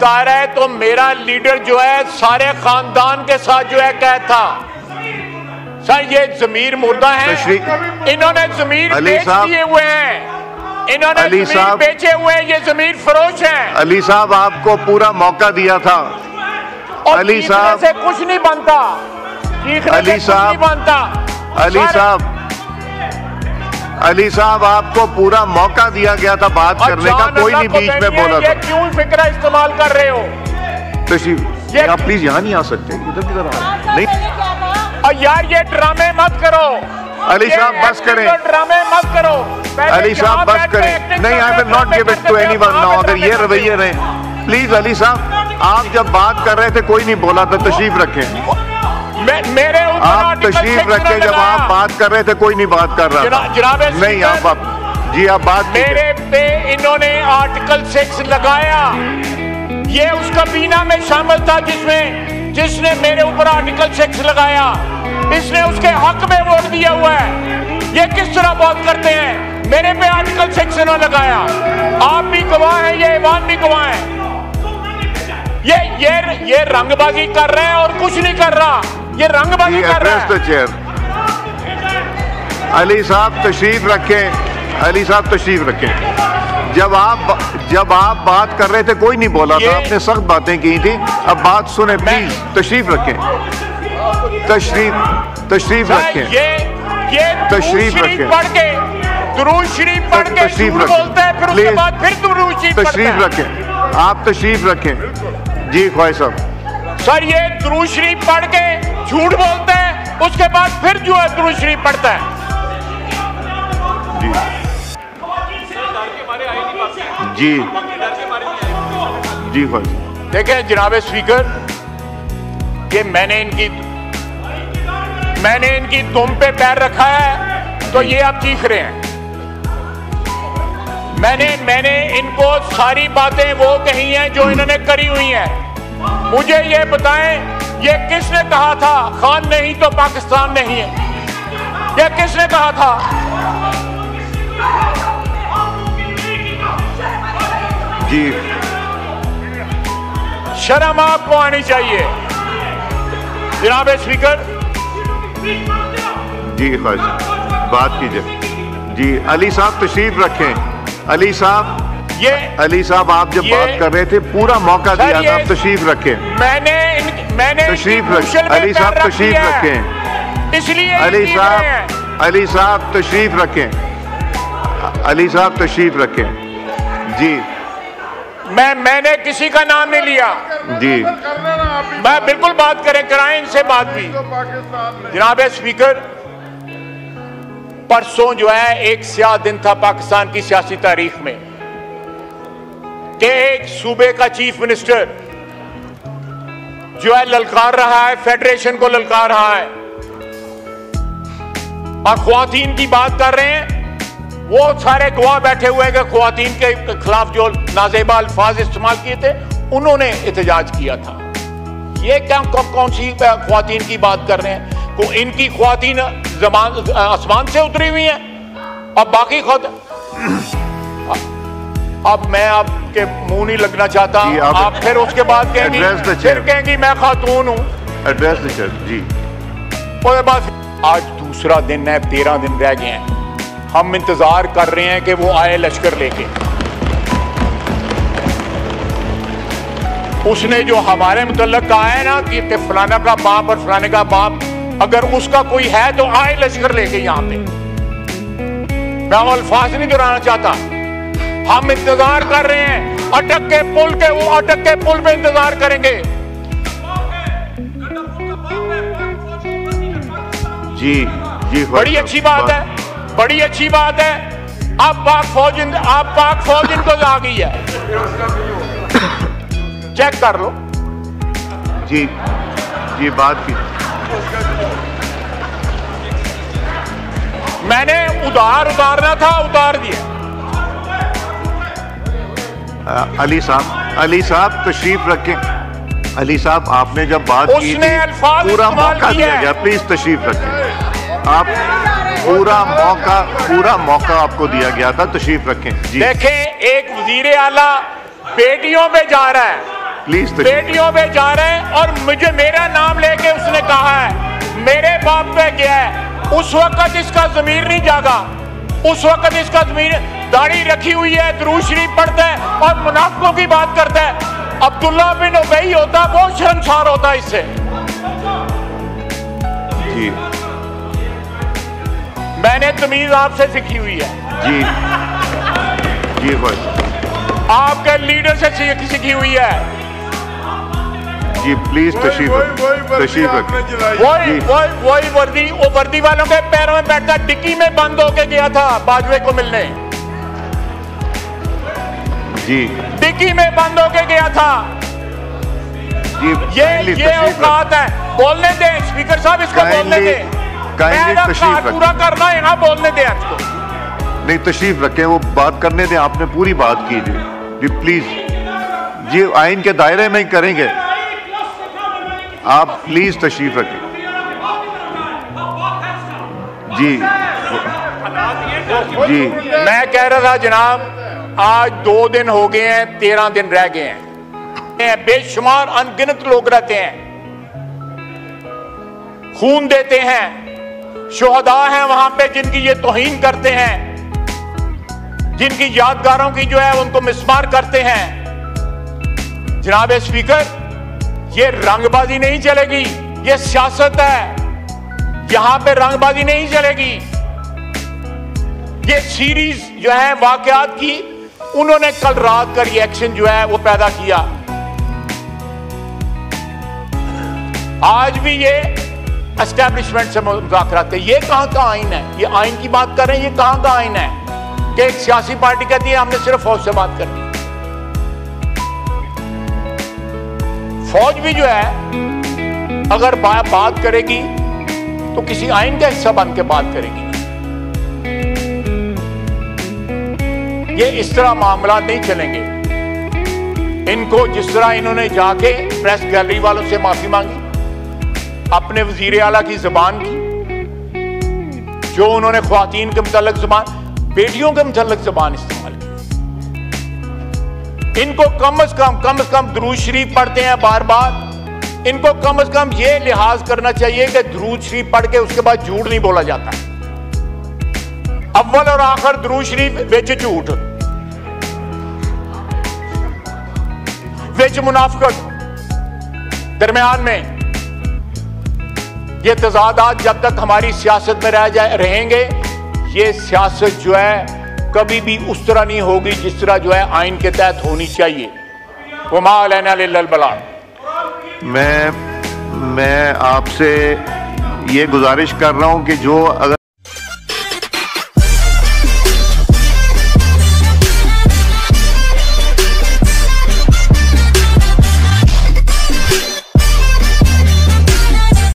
बता रहा है तो मेरा लीडर जो है सारे खानदान के साथ जो है कैद था। सर ये जमीर मुर्दा है, इन्होंने जमीर बेच दिए हुए हैं, इन्होंने जमीर बेचे हुए हैं, ये जमीर फरोश हैं। अली साहब आपको पूरा मौका दिया था। अली साहब से कुछ नहीं बनता, अली साहब बनता। अली साहब आपको पूरा मौका दिया गया था बात करने का, कोई नहीं बीच में बोला था। क्यों फिक्रा इस्तेमाल कर रहे हो? तशरीफ आप प्लीज यहाँ नहीं आ सकते, इधर किधर आ नहीं। और यार ये ड्रामे मत करो अली साहब, बस करें। ड्रामे मत करो अली साहब, बस करें। नहीं, I will not give it to anyone now. अगर ये रवैये रहे प्लीज। अली साहब आप जब बात कर रहे थे कोई नहीं बोला था, तशरीफ रखें। मेरे आप तशरीफ रखें, जब आप बात कर रहे थे कोई नहीं बात कर रहा था। जनाब नहीं आप जी आप बात मेरे पे इन्होंने आर्टिकल 6 लगाया, ये उस कबीना में शामिल था जिसने मेरे ऊपर आर्टिकल 6 लगाया, इसने उसके हक में वोट दिया हुआ है। ये किस तरह बात करते हैं? मेरे पे आर्टिकल 6 इन्होंने लगाया, आप भी गवाह हैं, ये ईवान भी गवाह है। ये रंगबाजी कर रहे हैं और कुछ नहीं कर रहा, ये रंगबाजी कर रहा है। चेयर अली साहब तशरीफ रखें, अली साहब तशरीफ रखें। जब आप बात कर रहे थे कोई नहीं बोला था, आपने सख्त बातें की थी। अब बात सुने प्लीज, तशरीफ रखें, तशरीफ रखें, तशरीफ रखें, पढ़ के दुरूद शरीफ पढ़ के झूठ बोलते हैं, फिर उसके बाद फिर दुरूद शरीफ तशरीफ रखें। आप तशरीफ रखें जी ख्वाहिश साहब। सर ये दुरूद शरीफ पढ़ के झूठ बोलते हैं, उसके बाद फिर जो है दुरूद शरीफ पढ़ता है। जी जी ख्वाहिश। देखें जनाब स्पीकर, कि मैंने इनकी दुम पे पैर रखा है तो ये आप चीख रहे हैं। मैंने इनको सारी बातें वो कही हैं जो इन्होंने करी हुई हैं। मुझे ये बताएं, ये किसने कहा था खान नहीं तो पाकिस्तान नहीं है? ये किसने कहा था? जी शर्म आपको आनी चाहिए जनाब स्पीकर। जी ख्वाहिश बात कीजिए। जी अली साहब तशरीफ रखें। अली साहब आप जब बात कर रहे थे पूरा मौका दिया था, आप तशरीफ रखें। मैंने तशरीफ रखें अली साहब, तशरीफ रखें। इसलिए अली साहब तशरीफ रखें, अली साहब तशरीफ रखें। जी मैंने किसी का नाम नहीं लिया जी, मैं बिल्कुल बात कराएं इनसे बात भी। जनाब स्पीकर, परसों जो है एक स्याह दिन था पाकिस्तान की सियासी तारीख में कि एक सूबे का चीफ मिनिस्टर जो है ललकार रहा है, फेडरेशन को ललकार रहा है और ख्वातीन की बात कर रहे हैं। वो सारे गवाह बैठे हुए हैं कि ख्वातीन के खिलाफ जो नाजेबा अल्फाज इस्तेमाल किए थे उन्होंने एहतजाज किया था। ये क्या कौन सी ख्वातीन की बात कर रहे हैं? को इनकी ख्वातीन आसमान से उतरी हुई हैं और बाकी खुद। अब मैं आपके मुंह नहीं लगना चाहता, आप फिर उसके बाद कहेंगी मैं खातून हूं। एड्रेस द चेयर जी। उसके बाद आज दूसरा दिन है, 13 दिन रह गए हैं, हम इंतजार कर रहे हैं कि वो आए लश्कर लेके। उसने जो हमारे मुतल्लक कहा है ना कि फलाना का बाप और फलाने का बाप, अगर उसका कोई है तो आए लश्कर लेके यहाँ पे। मैं अल्फाज नहीं दोहराना चाहता, हम इंतजार कर रहे हैं अटक के पुल के, वो अटक के पुल पे इंतजार करेंगे। जी जी बड़ी अच्छी बात है, बड़ी अच्छी बात है। अब पाक फौज इनको आ गई है, चेक कर लो। जी जी बात की मैंने उतारना था, उतार दिया। अली साहब तशरीफ रखें। अली साहब आपने जब बात की थी पूरा मौका दिया गया, प्लीज तशरीफ रखें। आप पूरा मौका आपको दिया गया था, तशरीफ रखें जी। देखें एक वजीर आला बेटियों पे जा रहा है, प्लीज बेटियों पे जा रहे हैं और मुझे मेरा नाम लेके उसने कहा है मेरे बाप पे गया है। उस वक्त इसका ज़मीर नहीं जागा, उस वक्त इसका ज़मीर, दाढ़ी रखी हुई है, दुरूद शरीफ पढ़ता है और मुनाफिकों की बात करता है। अब्दुल्ला बिन उबई होता बहुत शर्मसार होता इससे। जी मैंने तमीज आपसे सीखी हुई है जी जी बस आपके लीडर से सीखी हुई है जी। प्लीज तशरीफ रखें। वही वर्दी, वो वर्दी वालों के पैरों में बैठता डिक्की में बंद होके गया था बाजवे को मिलने। जी डिक्की में बंद होके गया था। जी ये औकात है। बोलने दे स्पीकर साहब, इसको बोलने दे। पूरा करना है ना, बोलने दे इसको। नहीं तशरीफ रखें, वो बात करने दें, आपने पूरी बात की जी प्लीज जी, आइन के दायरे में ही करेंगे। आप प्लीज तशरीफ रखें जी जी। मैं कह रहा था जनाब, आज 2 दिन हो गए हैं, 13 दिन रह गए हैं। बेशुमार अनगिनत लोग रहते हैं, खून देते हैं, शुहदा हैं वहां पे जिनकी ये तौहीन करते हैं, जिनकी यादगारों की जो है उनको मिसमार करते हैं। जनाब स्पीकर, ये रंगबाजी नहीं चलेगी, ये सियासत है। यहां पे रंगबाजी नहीं चलेगी। ये सीरीज जो है वाकयात की, उन्होंने कल रात का रिएक्शन जो है वो पैदा किया। आज भी ये एस्टैब्लिशमेंट से मुज़ाकरात है। ये कहां का आइन है? ये आइन की बात कर रहे हैं, ये कहां का आइन है कि एक सियासी पार्टी कहती है हमने सिर्फ फौज से बात करनी। फौज भी जो है अगर बात करेगी तो किसी आइन का हिस्सा बन के बात करेगी। ये इस तरह मामला नहीं चलेंगे। इनको जिस तरह इन्होंने जाके प्रेस गैलरी वालों से माफी मांगी, अपने वजीर आला की जुबान की, जो उन्होंने ख्वातीन के मुताल्लिक जुबान, बेटियों के मुताल्लिक जुबान इस्तेमाल की। इनको कम से कम दुरूद शरीफ पढ़ते हैं बार बार। इनको कम से कम ये लिहाज करना चाहिए कि दुरूद शरीफ पढ़ के उसके बाद झूठ नहीं बोला जाता। अव्वल और आखिर दुरूद शरीफ, विच झूठ, विच मुनाफिकत, दरमियान में ये तजादात जब तक हमारी सियासत में रहेंगे, ये सियासत जो है कभी भी उस तरह नहीं होगी जिस तरह जो है आइन के तहत होनी चाहिए। वमा अलैना इल्लल बलाग। मैं आपसे ये गुजारिश कर रहा हूं कि जो अगर